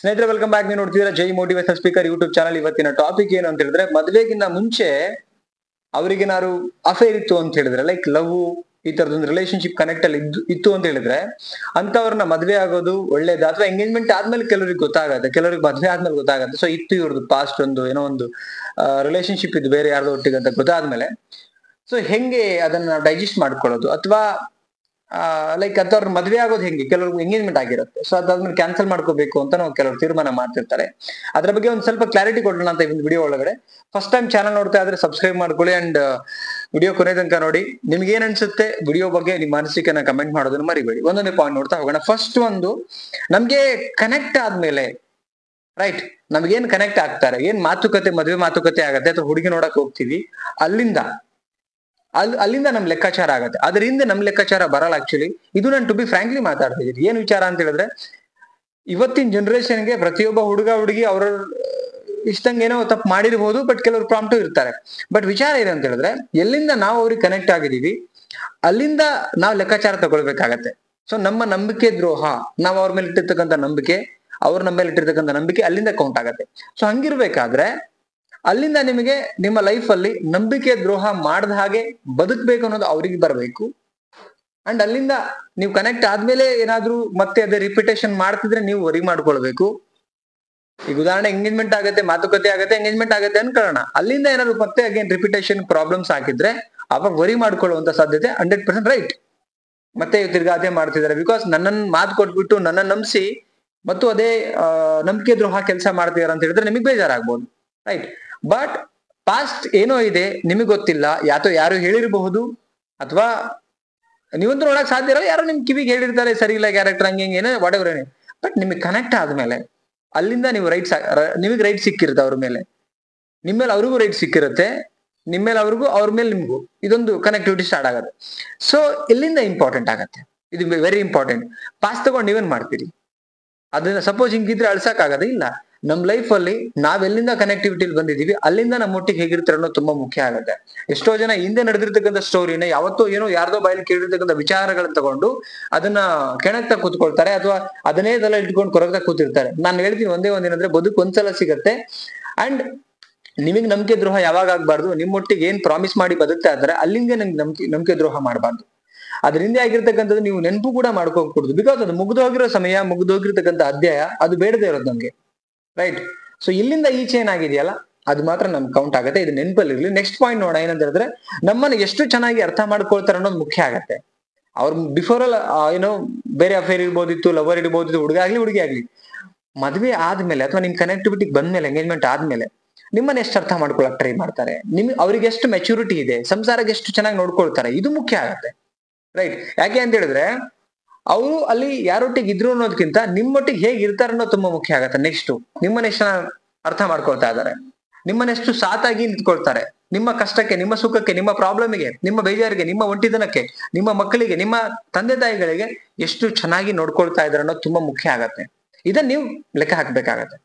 ಸ್ನೇಹಿತರೆ welcome back. ನೀವು ನೋಡ್ತಿದ್ದೀರಾ ಜೈ ಮೋಟಿವೇಶನ್ ಸ್ಪೀಕರ್ ಯೂಟ್ಯೂಬ್ ಚಾನಲ್. ಇವತ್ತಿನ ಟಾಪಿಕ್ ಏನು ಅಂತ ಹೇಳಿದ್ರೆ, ಮದುವೆಗಿಂತ ಮುಂಚೆ ಅವ್ರಿಗೇನಾದ್ರು ಅಫೇರ್ ಇತ್ತು ಅಂತ ಹೇಳಿದ್ರೆ, ಲೈಕ್ ಲವ್ ಈ ತರದೊಂದು ರಿಲೇಶನ್ಶಿಪ್ ಕನೆಕ್ಟ್ ಅಲ್ಲಿ ಇತ್ತು ಅಂತ ಹೇಳಿದ್ರೆ ಅಂತವ್ರನ್ನ ಮದ್ವೆ ಆಗೋದು ಒಳ್ಳೇದ, ಅಥವಾ ಎಂಗೇಜ್ಮೆಂಟ್ ಆದ್ಮೇಲೆ ಕೆಲವರಿಗೆ ಗೊತ್ತಾಗತ್ತೆ, ಕೆಲವರಿಗೆ ಮದ್ವೆ ಆದ್ಮೇಲೆ ಗೊತ್ತಾಗತ್ತೆ. ಸೊ ಇತ್ತು ಇವ್ರದ್ದು ಪಾಸ್ಟ್ ಒಂದು ಏನೋ ಒಂದು ರಿಲೇಶನ್ಶಿಪ್ ಇದು ಬೇರೆ ಯಾರ್ದೋ ಒಟ್ಟಿಗೆ ಅಂತ ಗೊತ್ತಾದ್ಮೇಲೆ ಸೊ ಹೆಂಗೆ ಅದನ್ನ ಡೈಜೆಸ್ಟ್ ಮಾಡ್ಕೊಳ್ಳೋದು, ಅಥವಾ ಲೈಕ್ ಅಂತವ್ರ ಮದ್ವೆ ಆಗೋದು ಹೆಂಗೆ, ಕೆಲವ್ರಿಗೆ ಎಂಗೇಜ್ಮೆಂಟ್ ಆಗಿರುತ್ತೆ, ಸೊ ಅದಾದ್ಮೇಲೆ ಕ್ಯಾನ್ಸಲ್ ಮಾಡ್ಕೋಬೇಕು ಅಂತ ನಾವು ಕೆಲವರು ತೀರ್ಮಾನ ಮಾಡ್ತಿರ್ತಾರೆ. ಅದ್ರ ಬಗ್ಗೆ ಒಂದ್ ಸ್ವಲ್ಪ ಕ್ಲಾರಿಟಿ ಕೊಡೋಣ ಅಂತ ಈ ಒಂದು ವಿಡಿಯೋ ಒಳಗಡೆ. ಫಸ್ಟ್ ಟೈಮ್ ಚಾನಲ್ ನೋಡ್ತಾ ಇದ್ರೆ ಸಬ್ಸ್ಕ್ರೈಬ್ ಮಾಡ್ಕೊಳ್ಳಿ ಅಂಡ್ ವಿಡಿಯೋ ಕೊನೆ ತನಕ ನೋಡಿ. ನಿಮ್ಗೆ ಏನ್ ಅನ್ಸುತ್ತೆ ವಿಡಿಯೋ ಬಗ್ಗೆ ನಿಮ್ಮ ಅನಿಸಿಕೆನ ಕಮೆಂಟ್ ಮಾಡೋದನ್ನ ಮರಿಬೇಡಿ. ಒಂದೊಂದೇ ಪಾಯಿಂಟ್ ನೋಡ್ತಾ ಹೋಗೋಣ. ಫಸ್ಟ್ ಒಂದು, ನಮ್ಗೆ ಕನೆಕ್ಟ್ ಆದ್ಮೇಲೆ ರೈಟ್, ನಮ್ಗೇನ್ ಕನೆಕ್ಟ್ ಆಗ್ತಾರೆ, ಏನ್ ಮಾತುಕತೆ, ಮದುವೆ ಮಾತುಕತೆ ಆಗತ್ತೆ ಅಥವಾ ಹುಡುಗಿ ನೋಡಕ್ ಹೋಗ್ತೀವಿ, ಅಲ್ಲಿಂದ ನಮ್ ಲೆಕ್ಕಾಚಾರ ಆಗತ್ತೆ. ಅದರಿಂದ ನಮ್ ಲೆಕ್ಕಾಚಾರ ಬರಲ್ಲ ಆಕ್ಚುಲಿ. ಇದು ನಾನು ಟು ಬಿ ಫ್ರಾಂಕ್ಲಿ ಮಾತಾಡ್ತಿದ್ದೀನಿ. ಏನ್ ವಿಚಾರ ಅಂತ ಹೇಳಿದ್ರೆ, ಇವತ್ತಿನ ಜನರೇಷನ್ಗೆ ಪ್ರತಿಯೊಬ್ಬ ಹುಡುಗಿ ಅವ್ರ ಇಷ್ಟಂಗೆ ಏನೋ ತಪ್ಪು ಮಾಡಿರ್ಬೋದು, ಬಟ್ ಕೆಲವರು ಪ್ರಾಂಪ್ಟು ಇರ್ತಾರೆ. ಬಟ್ ವಿಚಾರ ಏನು ಅಂತ ಹೇಳಿದ್ರೆ, ಎಲ್ಲಿಂದ ನಾವು ಅವ್ರಿಗೆ ಕನೆಕ್ಟ್ ಆಗಿದೀವಿ ಅಲ್ಲಿಂದ ನಾವು ಲೆಕ್ಕಾಚಾರ ತಗೊಳ್ಬೇಕಾಗತ್ತೆ. ಸೊ ನಮ್ಮ ನಂಬಿಕೆ ದ್ರೋಹ, ನಾವು ಅವ್ರ ಮೇಲೆ ಇಟ್ಟಿರ್ತಕ್ಕಂಥ ನಂಬಿಕೆ, ಅವ್ರ ನಮ್ಮ ಮೇಲೆ ಇಟ್ಟಿರ್ತಕ್ಕಂಥ ನಂಬಿಕೆ ಅಲ್ಲಿಂದ ಕೌಂಟ್ ಆಗತ್ತೆ. ಸೊ ಹಂಗಿರ್ಬೇಕಾದ್ರೆ ಅಲ್ಲಿಂದ ನಿಮಗೆ ನಿಮ್ಮ ಲೈಫ್ ಅಲ್ಲಿ ನಂಬಿಕೆ ದ್ರೋಹ ಮಾಡದ ಹಾಗೆ ಬದುಕ್ಬೇಕು ಅನ್ನೋದು ಅವ್ರಿಗೆ ಬರಬೇಕು. ಅಂಡ್ ಅಲ್ಲಿಂದ ನೀವು ಕನೆಕ್ಟ್ ಆದ್ಮೇಲೆ ಏನಾದ್ರೂ ಮತ್ತೆ ಅದೇ ರಿಪಿಟೇಷನ್ ಮಾಡ್ತಿದ್ರೆ ನೀವು ವರಿ ಮಾಡ್ಕೊಳ್ಬೇಕು. ಈಗ ಉದಾಹರಣೆ ಎಂಗೇಜ್ಮೆಂಟ್ ಆಗತ್ತೆ, ಮಾತುಕತೆ ಆಗತ್ತೆ, ಎಂಗೇಜ್ಮೆಂಟ್ ಆಗತ್ತೆ ಅನ್ಕೊಳ್ಳೋಣ, ಅಲ್ಲಿಂದ ಏನಾದ್ರು ಮತ್ತೆ ಅಗೇನ್ ರಿಪಿಟೇಷನ್ ಪ್ರಾಬ್ಲಮ್ಸ್ ಹಾಕಿದ್ರೆ ಅವಾಗ ವರಿ ಮಾಡ್ಕೊಳ್ಳುವಂತ ಸಾಧ್ಯತೆ 100% ರೈಟ್. ಮತ್ತೆ ತಿರ್ಗಾ ಅದೇ ಮಾಡ್ತಿದ್ದಾರೆ, ಬಿಕಾಸ್ ನನ್ನನ್ನು ಮಾತು ಕೊಟ್ಬಿಟ್ಟು ನನ್ನ ನಂಬಿಸಿ ಮತ್ತು ಅದೇ ನಂಬಿಕೆ ದ್ರೋಹ ಕೆಲಸ ಮಾಡ್ತಿದಾರೆ ಅಂತ ಹೇಳಿದ್ರೆ ನಿಮಗೆ ಬೇಜಾರಾಗ್ಬೋದು, ರೈಟ್. ಬಟ್ ಪಾಸ್ಟ್ ಏನೋ ಇದೆ ನಿಮಗೆ ಗೊತ್ತಿಲ್ಲ, ಯಾರು ಹೇಳಿರಬಹುದು, ಅಥವಾ ನೀವಂತೂ ನೋಡಕ್ ಸಾಧ್ಯ ಇರಲ್ಲ, ಯಾರೋ ನಿಮ್ ಕಿವಿಗೆ ಹೇಳಿರ್ತಾರೆ ಸರಿ ಇಲ್ಲ ಕ್ಯಾರೆಕ್ಟರ್ ಹಂಗೆ ಏನೋ ವಾಟ್ ಎವರ್ ಏನೇ. ಬಟ್ ನಿಮಗೆ ಕನೆಕ್ಟ್ ಆದ್ಮೇಲೆ ಅಲ್ಲಿಂದ ನೀವು ನಿಮಗೆ ರೈಟ್ ಸಿಕ್ಕಿರುತ್ತೆ ಅವ್ರ ಮೇಲೆ, ನಿಮ್ಮೇಲೆ ಅವ್ರಿಗೂ ರೈಟ್ ಸಿಕ್ಕಿರುತ್ತೆ, ನಿಮ್ಮೇಲೆ ಅವ್ರಿಗೂ, ಅವ್ರ ಮೇಲೆ ನಿಮ್ಗೂ ಇದೊಂದು ಕನೆಕ್ಟಿವಿಟಿ ಸ್ಟಾರ್ಟ್ ಆಗುತ್ತೆ. ಸೊ ಇಲ್ಲಿಂದ ಇಂಪಾರ್ಟೆಂಟ್ ಆಗತ್ತೆ, ಇದು ವೆರಿ ಇಂಪಾರ್ಟೆಂಟ್. ಪಾಸ್ ತಗೊಂಡು ನೀವೇನ್ ಮಾಡ್ತೀರಿ, ಅದನ್ನ ಸಪೋಸ್ ಹಿಂಗಿದ್ರೆ ಅಳ್ಸಕ್ ಆಗದೆ ಇಲ್ಲ. ನಮ್ ಲೈಫ್ ಅಲ್ಲಿ ನಾವೆಲ್ಲಿಂದ ಕನೆಕ್ಟಿವಿಟಿ ಬಂದಿದೀವಿ ಅಲ್ಲಿಂದ ನಮ್ಮೊಟ್ಟಿಗೆ ಹೇಗಿರ್ತಾರೆ ಅನ್ನೋದು ತುಂಬಾ ಮುಖ್ಯ ಆಗುತ್ತೆ. ಎಷ್ಟೋ ಜನ ಹಿಂದೆ ನಡೆದಿರ್ತಕ್ಕಂಥ ಸ್ಟೋರಿನ ಯಾವತ್ತೋ ಏನೋ ಯಾರ್ದೋ ಬಾಯಲ್ಲಿ ಕೇಳಿರ್ತಕ್ಕಂಥ ವಿಚಾರಗಳನ್ನ ತಗೊಂಡು ಅದನ್ನ ಕೆಣಕ್ತಾ ಕೂತ್ಕೊಳ್ತಾರೆ, ಅಥವಾ ಅದನ್ನೇ ತಲೆ ಇಟ್ಕೊಂಡು ಕೊರಗ್ತಾ ಕೂತಿರ್ತಾರೆ. ನಾನು ಹೇಳ್ತೀನಿ ಒಂದೇ ಒಂದೇನಂದ್ರೆ, ಬದುಕು ಒಂದ್ಸಲ ಸಿಗತ್ತೆ. ಅಂಡ್ ನಿಮಗೆ ನಂಬಿಕೆ ದ್ರೋಹ ಯಾವಾಗ ಆಗ್ಬಾರ್ದು, ನಿಮ್ಮೊಟ್ಟಿಗೆ ಏನ್ ಪ್ರಾಮಿಸ್ ಮಾಡಿ ಬದುಕ್ತಾ ಇದ್ದಾರೆ ಅಲ್ಲಿಂದ ನಿಮ್ಗೆ ನಂಬಿಕೆ ದ್ರೋಹ ಮಾಡಬಾರ್ದು. ಅದರಿಂದ ಆಗಿರ್ತಕ್ಕಂಥದ್ದು ನೀವು ನೆನಪು ಕೂಡ ಮಾಡ್ಕೋಕೂಡುದು, ಬಿಕಾಸ್ ಅದು ಮುಗ್ದೋಗಿರೋ ಸಮಯ, ಮುಗ್ದೋಗಿರ್ತಕ್ಕಂಥ ಅಧ್ಯಾಯ, ಅದು ಬೇಡದೇ ಇರೋದು ನಮ್ಗೆ, ರೈಟ್. ಸೊ ಇಲ್ಲಿಂದ ಈಚೆ ಏನಾಗಿದೆಯಲ್ಲ ಅದು ಮಾತ್ರ ನಮ್ಗೆ ಕೌಂಟ್ ಆಗುತ್ತೆ. ಇದು ನೆನಪಲ್ಲಿ ಇರ್ಲಿ. ನೆಕ್ಸ್ಟ್ ಪಾಯಿಂಟ್ ನೋಡ ಏನಂತ ಹೇಳಿದ್ರೆ, ನಮ್ಮನ್ನ ಎಷ್ಟು ಚೆನ್ನಾಗಿ ಅರ್ಥ ಮಾಡ್ಕೊಳ್ತಾರೆ ಅನ್ನೋದು ಮುಖ್ಯ ಆಗತ್ತೆ. ಅವ್ರ ಬಿಫೋರ್ ಅಲ್ಲ ಏನೋ ಬೇರೆ ಅಫೇರ್ ಇರ್ಬೋದಿತ್ತು, ಲವರ್ ಇರ್ಬೋದಿತ್ತು, ಹುಡುಗಿ ಆಗ್ಲಿ ಮದ್ವೆ ಆದ್ಮೇಲೆ ಅಥವಾ ನಿಮ್ ಕನೆಕ್ಟಿವಿಟಿ ಬಂದ್ಮೇಲೆ, ಎಂಗೇಜ್ಮೆಂಟ್ ಆದ್ಮೇಲೆ ನಿಮ್ಮನ್ನ ಎಷ್ಟು ಅರ್ಥ ಮಾಡ್ಕೊಳಕ್ ಟ್ರೈ ಮಾಡ್ತಾರೆ, ಅವ್ರಿಗೆ ಎಷ್ಟು ಮೆಚುರಿಟಿ ಇದೆ, ಸಂಸಾರಕ್ಕೆ ಎಷ್ಟು ಚೆನ್ನಾಗಿ ನೋಡ್ಕೊಳ್ತಾರೆ, ಇದು ಮುಖ್ಯ ಆಗತ್ತೆ, ರೈಟ್. ಯಾಕೆ ಅಂತ ಹೇಳಿದ್ರೆ ಅವರು ಅಲ್ಲಿ ಯಾರೊಟ್ಟಿಗೆ ಇದ್ರು ಅನ್ನೋದಕ್ಕಿಂತ ನಿಮ್ಮೊಟ್ಟಿಗೆ ಹೇಗೆ ಇರ್ತಾರೆ ಅನ್ನೋದು ತುಂಬಾ ಮುಖ್ಯ ಆಗತ್ತೆ. ನೆಕ್ಸ್ಟ್ ನಿಮ್ಮನ್ನೆಷ್ಟು ಅರ್ಥ ಮಾಡ್ಕೊಳ್ತಾ ಇದ್ದಾರೆ, ನಿಮ್ಮನ್ನೆಷ್ಟು ಸಾತಾಗಿ ನಿಂತ್ಕೊಳ್ತಾರೆ, ನಿಮ್ಮ ಕಷ್ಟಕ್ಕೆ, ನಿಮ್ಮ ಸುಖಕ್ಕೆ, ನಿಮ್ಮ ಪ್ರಾಬ್ಲಮ್ಗೆ, ನಿಮ್ಮ ಬೇಜಾರಿಗೆ, ನಿಮ್ಮ ಒಂಟಿತನಕ್ಕೆ, ನಿಮ್ಮ ಮಕ್ಕಳಿಗೆ, ನಿಮ್ಮ ತಂದೆ ತಾಯಿಗಳಿಗೆ ಎಷ್ಟು ಚೆನ್ನಾಗಿ ನೋಡ್ಕೊಳ್ತಾ ಇದ್ದಾರೆ ಅನ್ನೋದು ತುಂಬಾ ಮುಖ್ಯ ಆಗತ್ತೆ. ಇದನ್ನ ನೀವು ಲೆಕ್ಕ ಹಾಕ್ಬೇಕಾಗತ್ತೆ.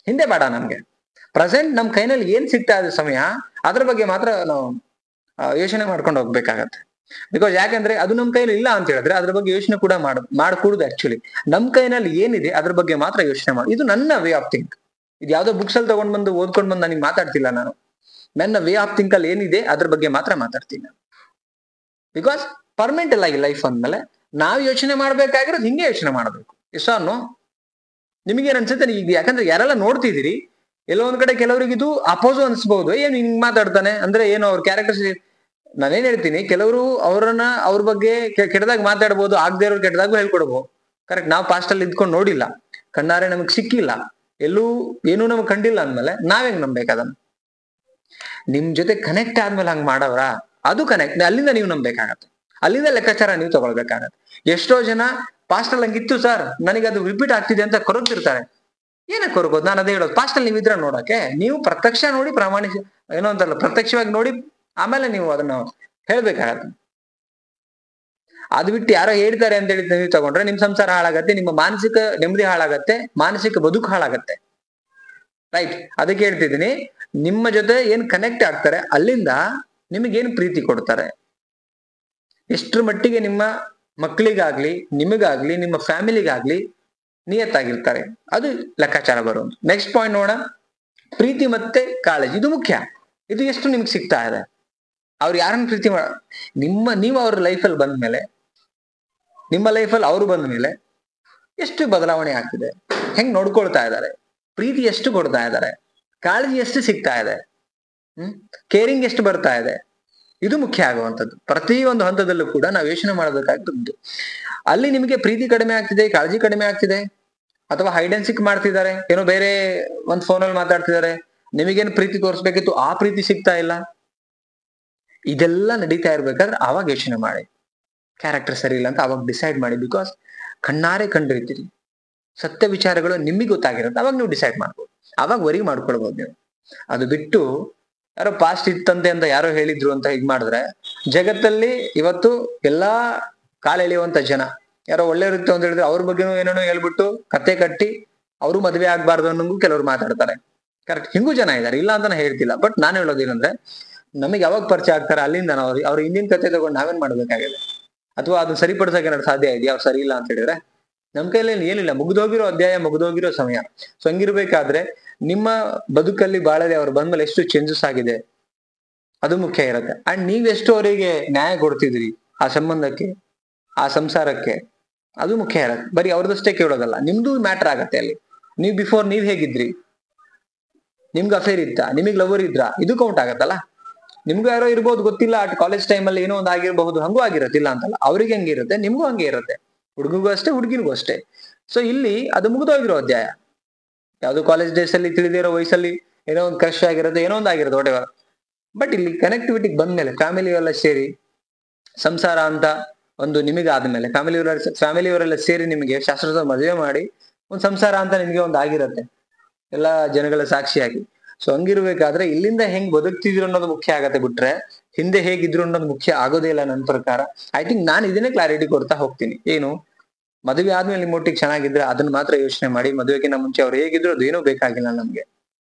ಹಿಂದೆ ಬೇಡ, ನಮ್ಗೆ ಪ್ರೆಸೆಂಟ್ ನಮ್ ಕೈನಲ್ಲಿ ಏನ್ ಸಿಗ್ತಾ ಇದೆ ಸಮಯ, ಅದ್ರ ಬಗ್ಗೆ ಮಾತ್ರ ನಾವು ಯೋಚನೆ ಮಾಡ್ಕೊಂಡು ಹೋಗ್ಬೇಕಾಗತ್ತೆ. ಬಿಕಾಸ್ ಯಾಕಂದ್ರೆ ಅದು ನಮ್ ಕೈಲಿ ಇಲ್ಲ ಅಂತ ಹೇಳಿದ್ರೆ ಅದ್ರ ಬಗ್ಗೆ ಯೋಚನೆ ಕೂಡ ಮಾಡ್ಕೂಡುದು. ಆಕ್ಚುಲಿ ನಮ್ ಕೈನಲ್ಲಿ ಏನಿದೆ ಅದ್ರ ಬಗ್ಗೆ ಮಾತ್ರ ಯೋಚನೆ ಮಾಡಿ. ಇದು ನನ್ನ ವೇ ಆಫ್ ಥಿಂಕ್. ಇದು ಯಾವ್ದೋ ಬುಕ್ಸ್ ಅಲ್ಲಿ ತಗೊಂಡ್ ಬಂದು ಓದ್ಕೊಂಡ್ ಬಂದು ನನಗೆ ಮಾತಾಡ್ತಿಲ್ಲ ನಾನು. ನನ್ನ ವೇ ಆಫ್ ಥಿಂಕ್ ಅಲ್ಲಿ ಏನಿದೆ ಅದ್ರ ಬಗ್ಗೆ ಮಾತ್ರ ಮಾತಾಡ್ತೀನಿ ನಾನು. ಬಿಕಾಸ್ ಪರ್ಮನೆಂಟ್ ಇಲ್ಲ ಈ ಲೈಫ್ ಅಂದ್ಮೇಲೆ ನಾವ್ ಯೋಚನೆ ಮಾಡ್ಬೇಕಾಗಿರೋದು ಹಿಂಗೆ ಯೋಚನೆ ಮಾಡ್ಬೇಕು. ಇಷ್ಟನ್ನು ನಿಮಗೇನ್ ಅನ್ಸುತ್ತೆ ಈಗ, ಯಾಕಂದ್ರೆ ಯಾರೆಲ್ಲ ನೋಡ್ತಿದ್ದೀರಿ, ಎಲ್ಲೋ ಒಂದ್ ಕಡೆ ಕೆಲವರಿಗೆ ಇದು ಅಪೋಸು ಅನ್ಸ್ಬಹುದು. ಏನ್ ಹಿಂಗ್ ಮಾತಾಡ್ತಾನೆ ಅಂದ್ರೆ ಏನು ಅವ್ರ ಕ್ಯಾರೆಕ್ಟರ್ಸ್. ನಾನೇನ್ ಹೇಳ್ತೀನಿ, ಕೆಲವರು ಅವ್ರ ಬಗ್ಗೆ ಕೆಟ್ಟದಾಗ ಮಾತಾಡ್ಬೋದು, ಆಗದೆ ಇರೋ ಕೆಟ್ಟದಾಗೂ ಹೇಳ್ಕೊಡ್ಬೋದು, ಕರೆಕ್ಟ್. ನಾವು ಪಾಸ್ಟ್ ಅಲ್ಲಿ ಇದ್ಕೊಂಡು ನೋಡಿಲ್ಲ, ಕಣ್ಣಾರೆ ನಮಗ್ ಸಿಕ್ಕಿಲ್ಲ, ಎಲ್ಲೂ ಏನೂ ನಮಗ್ ಕಂಡಿಲ್ಲ ಅಂದ್ಮೇಲೆ ನಾವ್ ನಂಬೇಕು ಅದನ್ನ. ನಿಮ್ ಜೊತೆ ಕನೆಕ್ಟ್ ಆದ್ಮೇಲೆ ಹಂಗ್ ಮಾಡವ್ರ, ಅದು ಕನೆಕ್ಟ್, ಅಲ್ಲಿಂದ ನೀವು ನಂಬೇಕಾಗತ್ತೆ, ಅಲ್ಲಿಂದ ಲೆಕ್ಕಾಚಾರ ನೀವು ತಗೊಳ್ಬೇಕಾಗತ್ತೆ. ಎಷ್ಟೋ ಜನ ಪಾಸ್ಟ್ ಅಲ್ಲಿ ಹಂಗಿತ್ತು ಸರ್, ನನಗೆ ಅದು ರಿಪೀಟ್ ಆಗ್ತಿದೆ ಅಂತ ಕೊರಗ್ತಿರ್ತಾರೆ. ಏನಕ್ಕೆ ಕೊರಗೋದು? ನಾನು ಅದೇ ಹೇಳೋದು, ಪಾಸ್ಟ್ ಅಲ್ಲಿ ನೀವು ಇದ್ರ ನೋಡಕ್ಕೆ, ನೀವು ಪ್ರತ್ಯಕ್ಷ ನೋಡಿ, ಏನೋ ಅಂತಲ್ಲ, ಪ್ರತ್ಯಕ್ಷವಾಗಿ ನೋಡಿ ಆಮೇಲೆ ನೀವು ಅದನ್ನ ಹೇಳ್ಬೇಕಾಗತ್ತೆ. ಅದು ಬಿಟ್ಟು ಯಾರೋ ಹೇಳ್ತಾರೆ ಅಂತ ಹೇಳಿ ನೀವು ತಗೊಂಡ್ರೆ ನಿಮ್ ಸಂಸಾರ ಹಾಳಾಗತ್ತೆ, ನಿಮ್ಮ ಮಾನಸಿಕ ನೆಮ್ಮದಿ ಹಾಳಾಗತ್ತೆ, ಮಾನಸಿಕ ಬದುಕು ಹಾಳಾಗತ್ತೆ, ರೈಟ್. ಅದಕ್ಕೆ ಹೇಳ್ತಿದ್ದೀನಿ, ನಿಮ್ಮ ಜೊತೆ ಏನ್ ಕನೆಕ್ಟ್ ಆಗ್ತಾರೆ ಅಲ್ಲಿಂದ ನಿಮಗೇನು ಪ್ರೀತಿ ಕೊಡ್ತಾರೆ, ಎಷ್ಟ್ರ ಮಟ್ಟಿಗೆ ನಿಮ್ಮ ಮಕ್ಕಳಿಗಾಗ್ಲಿ, ನಿಮಗಾಗ್ಲಿ, ನಿಮ್ಮ ಫ್ಯಾಮಿಲಿಗಾಗ್ಲಿ ನಿಯತ್ತಾಗಿರ್ತಾರೆ. ಅದು ಲೆಕ್ಕಾಚಾರ ಬರುವುದು. ನೆಕ್ಸ್ಟ್ ಪಾಯಿಂಟ್ ನೋಡೋಣ, ಪ್ರೀತಿ ಮತ್ತೆ ಕಾಳಜಿ. ಇದು ಮುಖ್ಯ. ಇದು ಎಷ್ಟು ನಿಮ್ಗೆ ಸಿಗ್ತಾ ಇದೆ? ಅವ್ರು ಯಾರನ್ನ ಪ್ರೀತಿ ನೀವು ಅವ್ರ ಲೈಫಲ್ಲಿ ಬಂದ್ಮೇಲೆ, ನಿಮ್ಮ ಲೈಫಲ್ಲಿ ಅವರು ಬಂದ ಮೇಲೆ ಎಷ್ಟು ಬದಲಾವಣೆ ಆಗ್ತಿದೆ, ಹೆಂಗ್ ನೋಡ್ಕೊಳ್ತಾ ಇದ್ದಾರೆ, ಪ್ರೀತಿ ಎಷ್ಟು ಕೊಡ್ತಾ ಇದ್ದಾರೆ, ಕಾಳಜಿ ಎಷ್ಟು ಸಿಗ್ತಾ ಇದೆ, ಕೇರಿಂಗ್ ಎಷ್ಟು ಬರ್ತಾ ಇದೆ, ಇದು ಮುಖ್ಯ ಆಗುವಂಥದ್ದು. ಪ್ರತಿ ಒಂದು ಹಂತದಲ್ಲೂ ಕೂಡ ನಾವು ಯೋಚನೆ ಮಾಡಬೇಕಾಗ್ತದ್ದು. ಅಲ್ಲಿ ನಿಮಗೆ ಪ್ರೀತಿ ಕಡಿಮೆ ಆಗ್ತಿದೆ, ಕಾಳಜಿ ಕಡಿಮೆ ಆಗ್ತಿದೆ, ಅಥವಾ ಹೈಡ್ ಅಂಡ್ ಸಿಕ್ ಮಾಡ್ತಿದ್ದಾರೆ, ಏನೋ ಬೇರೆ ಒಂದ್ ಫೋನಲ್ಲಿ ಮಾತಾಡ್ತಿದ್ದಾರೆ, ನಿಮಗೇನು ಪ್ರೀತಿ ತೋರಿಸ್ಬೇಕಿತ್ತು ಆ ಪ್ರೀತಿ ಸಿಗ್ತಾ ಇಲ್ಲ, ಇದೆಲ್ಲ ನಡೀತಾ ಇರ್ಬೇಕಾದ್ರೆ ಅವಾಗ ಯೋಚನೆ ಮಾಡಿ, ಕ್ಯಾರೆಕ್ಟರ್ ಸರಿ ಇಲ್ಲ ಅಂತ ಅವಾಗ ಡಿಸೈಡ್ ಮಾಡಿ. ಬಿಕಾಸ್ ಕಣ್ಣಾರೆ ಕಂಡಿರ್ತೀರಿ, ಸತ್ಯ ವಿಚಾರಗಳು ನಿಮಗೆ ಗೊತ್ತಾಗಿರುತ್ತೆ, ಅವಾಗ ನೀವು ಡಿಸೈಡ್ ಮಾಡ್ಬೋದು, ಅವಾಗ ವರಿ ಮಾಡ್ಕೊಳ್ಬಹುದು ನೀವು. ಅದು ಬಿಟ್ಟು ಯಾರೋ ಪಾಸ್ಟ್ ಇತ್ತಂತೆ ಅಂತ ಯಾರೋ ಹೇಳಿದ್ರು ಅಂತ ಹೀಗ್ ಮಾಡಿದ್ರೆ, ಜಗತ್ತಲ್ಲಿ ಇವತ್ತು ಎಲ್ಲಾ ಕಾಲ ಎಳೆಯುವಂತ ಜನ ಯಾರೋ ಒಳ್ಳೆಯವ್ರಿತ್ತು ಅಂತ ಹೇಳಿದ್ರೆ ಅವ್ರ ಬಗ್ಗೆನೂ ಏನೇನೋ ಹೇಳ್ಬಿಟ್ಟು ಕತೆ ಕಟ್ಟಿ ಅವರು ಮದುವೆ ಆಗ್ಬಾರ್ದು ಅನ್ನೋಂಗೂ ಕೆಲವ್ರು ಮಾತಾಡ್ತಾರೆ. ಕರೆಕ್ಟ್, ಹಿಂಗೂ ಜನ ಇದ್ದಾರೆ, ಇಲ್ಲ ಅಂತ ನಾನು ಹೇಳ್ತಿಲ್ಲ. ಬಟ್ ನಾನು ಹೇಳೋದೇನಂದ್ರೆ, ನಮಗೆ ಯಾವಾಗ ಪರಿಚಯ ಆಗ್ತಾರೆ ಅಲ್ಲಿಂದ ನಾವು ಅವ್ರ ಹಿಂದಿನ ಕತೆ ತಗೊಂಡು ನಾವೇನ್ ಮಾಡ್ಬೇಕಾಗಿದೆ, ಅಥವಾ ಅದನ್ನ ಸರಿಪಡಿಸಕ್ಕೆ ಏನಾದ್ರು ಸಾಧ್ಯ ಇದೆಯಾ? ಅವ್ರು ಸರಿ ಇಲ್ಲ ಅಂತ ಹೇಳಿದ್ರೆ ನಮ್ ಕೈಯಲ್ಲಿ ಏನಿಲ್ಲ, ಮುಗ್ದೋಗಿರೋ ಅಧ್ಯಾಯ, ಮುಗ್ದೋಗಿರೋ ಸಮಯ. ಸೊ ಹಂಗಿರ್ಬೇಕಾದ್ರೆ ನಿಮ್ಮ ಬದುಕಲ್ಲಿ ಬಾಳದೆ ಅವ್ರು ಬಂದ್ಮೇಲೆ ಎಷ್ಟು ಚೇಂಜಸ್ ಆಗಿದೆ ಅದು ಮುಖ್ಯ ಇರುತ್ತೆ. ಅಂಡ್ ನೀವೆಷ್ಟು ಅವರಿಗೆ ನ್ಯಾಯ ಕೊಡ್ತಿದ್ರಿ ಆ ಸಂಬಂಧಕ್ಕೆ, ಆ ಸಂಸಾರಕ್ಕೆ, ಅದು ಮುಖ್ಯ ಇರುತ್ತೆ. ಬರೀ ಅವ್ರದಷ್ಟೇ ಕೇಳೋದಲ್ಲ, ನಿಮ್ದು ಮ್ಯಾಟರ್ ಆಗತ್ತೆ ಅಲ್ಲಿ. ನೀವ್ ಬಿಫೋರ್ ನೀವ್ ಹೇಗಿದ್ರಿ, ನಿಮ್ಗೆ ಅಫೇರ್ ಇತ್ತಾ, ನಿಮಗ್ ಲವರ್ ಇದ್ರಾ, ಇದು ಕೌಂಟ್ ಆಗತ್ತಲ್ಲ. ನಿಮ್ಗೂ ಯಾರೋ ಇರ್ಬೋದು, ಗೊತ್ತಿಲ್ಲ, ಅಟ್ ಕಾಲೇಜ್ ಟೈಮಲ್ಲಿ ಏನೋ ಒಂದು ಆಗಿರಬಹುದು, ಹಂಗೂ ಆಗಿರತ್ತಿಲ್ಲ ಅಂತಲ್ಲ. ಅವ್ರಿಗೆ ಹಂಗಿರುತ್ತೆ, ನಿಮ್ಗೂ ಹಂಗೆ ಇರುತ್ತೆ, ಹುಡುಗಿಗೂ ಅಷ್ಟೇ ಹುಡುಗಿನಿಗೂ ಅಷ್ಟೇ. ಸೊ ಇಲ್ಲಿ ಅದು ಮುಗಿದೋಗಿರೋ ಅಧ್ಯಾಯ. ಯಾವ್ದು ಕಾಲೇಜ್ ಡೇಸ್ ಅಲ್ಲಿ ತಿಳಿದಿರೋ ವಯಸ್ಸಲ್ಲಿ ಏನೋ ಒಂದು ಕ್ರಶ್ ಆಗಿರುತ್ತೆ, ಏನೋ ಒಂದು ಆಗಿರುತ್ತೆ, ವಾಟೆವರ್. ಬಟ್ ಇಲ್ಲಿ ಕನೆಕ್ಟಿವಿಟಿಗೆ ಬಂದ್ಮೇಲೆ ಫ್ಯಾಮಿಲಿ ಎಲ್ಲ ಸೇರಿ ಸಂಸಾರ ಅಂತ ಒಂದು ನಿಮಗೆ ಆದ್ಮೇಲೆ ಫ್ಯಾಮಿಲಿಯವರೆಲ್ಲ ಸೇರಿ ನಿಮಗೆ ಶಾಸ್ತ್ರದ ಮದುವೆ ಮಾಡಿ ಒಂದು ಸಂಸಾರ ಅಂತ ನಿಮಗೆ ಒಂದು ಆಗಿರುತ್ತೆ, ಎಲ್ಲಾ ಜನಗಳ ಸಾಕ್ಷಿಯಾಗಿ. ಸೊ ಹಂಗಿರ್ಬೇಕಾದ್ರೆ ಇಲ್ಲಿಂದ ಹೆಂಗ್ ಬದುಕ್ತಿದ್ರು ಅನ್ನೋದು ಮುಖ್ಯ ಆಗತ್ತೆ, ಬಿಟ್ರೆ ಹಿಂದೆ ಹೇಗಿದ್ರು ಅನ್ನೋದು ಮುಖ್ಯ ಆಗೋದೇ ಇಲ್ಲ ನನ್ನ ಪ್ರಕಾರ. ಐ ಥಿಂಕ್ ನಾನು ಇದನ್ನೇ ಕ್ಲಾರಿಟಿ ಕೊಡ್ತಾ ಹೋಗ್ತೀನಿ. ಏನು, ಮದುವೆ ಆದ್ಮೇಲೆ ನಿಮ್ಮ ಒಟ್ಟಿಗೆ ಚೆನ್ನಾಗಿದ್ರೆ ಅದನ್ನ ಮಾತ್ರ ಯೋಚನೆ ಮಾಡಿ. ಮದುವೆಗಿಂತ ಮುಂಚೆ ಅವ್ರು ಹೇಗಿದ್ರು ಅದೇನೂ ಬೇಕಾಗಿಲ್ಲ ನಮ್ಗೆ,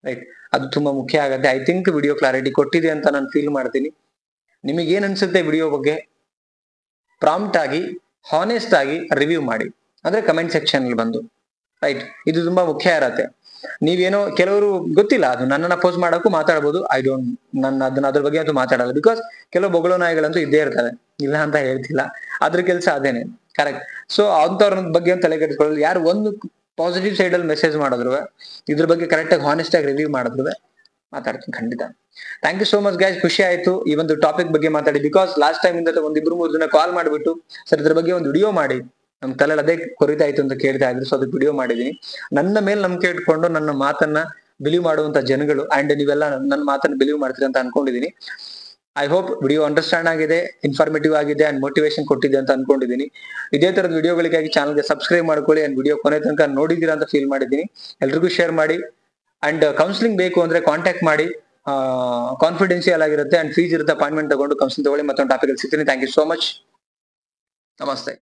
ರೈಟ್? ಅದು ತುಂಬಾ ಮುಖ್ಯ ಆಗತ್ತೆ. ಐ ಥಿಂಕ್ ವಿಡಿಯೋ ಕ್ಲಾರಿಟಿ ಕೊಟ್ಟಿದೆ ಅಂತ ನಾನು ಫೀಲ್ ಮಾಡ್ತೀನಿ. ನಿಮಗೆ ಏನ್ ಅನ್ಸುತ್ತೆ ವಿಡಿಯೋ ಬಗ್ಗೆ, ಪ್ರಾಂಪ್ಟ್ ಆಗಿ ಹಾನೆಸ್ಟ್ ಆಗಿ ರಿವ್ಯೂ ಮಾಡಿ, ಅಂದ್ರೆ ಕಮೆಂಟ್ ಸೆಕ್ಷನ್ ಅಲ್ಲಿ ಬಂದು, ರೈಟ್? ಇದು ತುಂಬಾ ಮುಖ್ಯ ಇರತ್ತೆ. ನೀವೇನೋ ಕೆಲವರು ಗೊತ್ತಿಲ್ಲ, ಅದು ನನ್ನನ್ನ ಪೋಸ್ ಮಾಡಕ್ಕೂ ಮಾತಾಡ್ಬೋದು. ಐ ಡೋಂಟ್, ಅದ್ರ ಬಗ್ಗೆ ಅಂತೂ ಮಾತಾಡಲ್ಲ. ಬಿಕಾಸ್ ಕೆಲವು ಬೊಗಳು ನಾಯಿಗಳಂತೂ ಇದ್ದೇ ಇರ್ತವೆ, ಇಲ್ಲ ಅಂತ ಹೇಳ್ತಿಲ್ಲ, ಅದ್ರ ಕೆಲಸ ಅದೇನೆ, ಕರೆಕ್ಟ್? ಸೊ ಅಂತವ್ರ ಬಗ್ಗೆ ತಲೆ ಕೆಡಿಸ್ಕೊಳ್ಳೋದು. ಯಾರು ಒಂದು ಪಾಸಿಟಿವ್ ಸೈಡ್ ಅಲ್ಲಿ ಮೆಸೇಜ್ ಮಾಡಿದ್ರು, ಇದ್ರ ಬಗ್ಗೆ ಕರೆಕ್ಟ್ ಆಗಿ ಹಾನೆಸ್ಟ್ ಆಗಿ ರಿವ್ಯೂ ಮಾಡಿದ್ರು, ಮಾತಾಡ್ತೀನಿ ಖಂಡಿತ. Thank you so much guys, ಖುಷಿ ಆಯ್ತು ಈ ಒಂದು ಟಾಪಿಕ್ ಬಗ್ಗೆ ಮಾತಾಡಿ. ಬಿಕಾಸ್ ಲಾಸ್ಟ್ ಟೈಮ್ ಇಂದ ಒಂದ್ 2-3 ಜನ ಕಾಲ್ ಮಾಡಿಬಿಟ್ಟು ಸರ್ ಇದ್ರ ಬಗ್ಗೆ ಒಂದು ವಿಡಿಯೋ ಮಾಡಿ, ನಮ್ ತಲೆಯಲ್ಲಿ ಅದೇ ಕೊರಿತಾ ಇತ್ತು ಅಂತ ಕೇಳ್ತಾ ಇದ್ರು. ಸೊ ಅದಕ್ಕೆ ವಿಡಿಯೋ ಮಾಡಿದೀನಿ. ನನ್ನ ಮೇಲೆ ನಂಬಿಕೆ ಇಟ್ಕೊಂಡು ನನ್ನ ಮಾತನ್ನ ಬಿಲೀವ್ ಮಾಡುವಂತ ಜನಗಳು, ಅಂಡ್ ನೀವೆಲ್ಲ ನನ್ನ ಮಾತನ್ನ ಬಿಲೀವ್ ಮಾಡ್ತೀರಿ ಅಂತ ಅನ್ಕೊಂಡಿದೀನಿ. ಐ ಹೋಪ್ ವಿಡಿಯೋ ಅಂಡರ್ಸ್ಟ್ಯಾಂಡ್ ಆಗಿದೆ, ಇನ್ಫಾರ್ಮೇಟಿವ್ ಆಗಿದೆ, ಅಂಡ್ ಮೋಟಿವೇಶನ್ ಕೊಟ್ಟಿದೆ ಅಂತ ಅನ್ಕೊಂಡಿದ್ದೀನಿ. ಇದೇ ತರದ ವಿಡಿಯೋಗಳಿಗಾಗಿ ಚಾನಲ್ಗೆ ಸಬ್ಸ್ಕ್ರೈಬ್ ಮಾಡ್ಕೊಳ್ಳಿ, ಅಂಡ್ ವಿಡಿಯೋ ಕೊನೆ ತನಕ ನೋಡಿದೀರಾ ಅಂತ ಫೀಲ್ ಮಾಡಿದ್ದೀನಿ. ಎಲ್ರಿಗೂ ಶೇರ್ ಮಾಡಿ. ಅಂಡ್ ಕೌನ್ಸಿಲಿಂಗ್ ಬೇಕು ಅಂದ್ರೆ ಕಾಂಟ್ಯಾಕ್ಟ್ ಮಾಡಿ, ಕಾನ್ಫಿಡೆನ್ಸಿಯಲ್ ಆಗಿರುತ್ತೆ, ಅಂಡ್ ಫೀಸ್ ಇರುತ್ತೆ. ಅಪಾಯಿಂಟ್ಮೆಂಟ್ ತಗೊಂಡು ಕೌನ್ಸಿಲಿಂಗ್ ತಗೊಳ್ಳಿ. ಮತ್ತೊಂದು ಟಾಪಿಕ್ ಅಲ್ಲಿ ಸಿಗ್ತೀನಿ. Thank you so much. ನಮಸ್ತೆ.